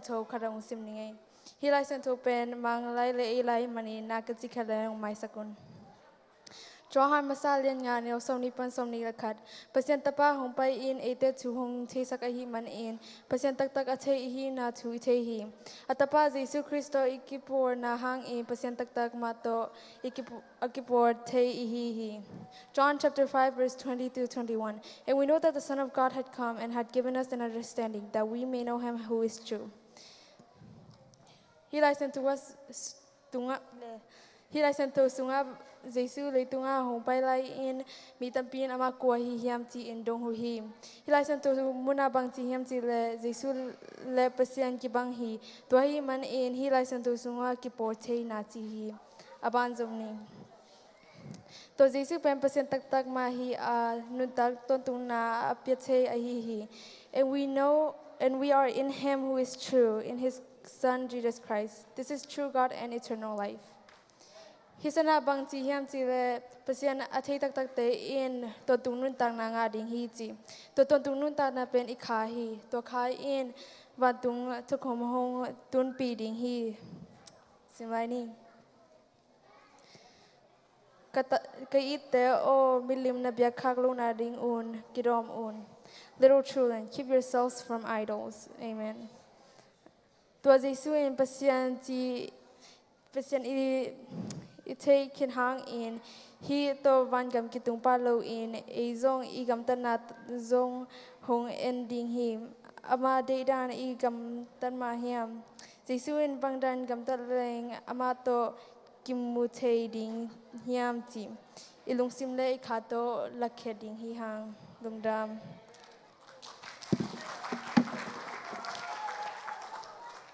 โทคารองซิมนิงฮิไลเซนโทเป็นมังไลเลไลมันนีนักจิคาเลงไมสกุลจอหันมาซาเลียนงานเนวสมนิปันสมนิละขัดเปอร์เซ็นต์ตะป้าหงไปอินเอเตทูหงเทสักอหิมันอินเปอร์เซ็นต์ตักอเทหินาทูเทหิอัตป้าเยซูคริสต์อิกิปวร์นาหังอินเปอร์เซ็นต์ตักมาโตอิกิปวร์เทหิ John chapter 5 verse 20 through 21 and we know that the Son of God had come and had given us an understanding that we may know him who is true He listened to us tunga He listened to sunga Jesu le tunga hong pai lai in mi tampin ama kwa hi hiam ti in dong hu hi He listened to muna bang ti hiam ti le Jesu le pasian ki bang hi to hi man in he listened to sunga ki porte na ti hi aban zomni to Jesu pen pasian tak ma hi nun tak ton tung na apyathe a hi and we are in him who is true in his Son Jesus Christ this is true God and eternal life Hisana bang ti hiam ti le pasian athei tak te in to tung nun tang na nga ding hi chi to ton tung nun ta na pen I kha hi to khai in wa tung to khom hong tun pi ding hi simai ni ka ite o milim na bia khak lo na ding un kidom un little children keep yourselves from idols amen to Jesu in pasian I take kin hang in hi to van gam kitung pa lo in e zong I gam tan na zong hong ending him ama de dan I gam tan ma hiam Jesu in bang dan gam tan leng ama to kim mu thei ding hiam ti ilung sim le I kha to lakhe ding hi hang lung dam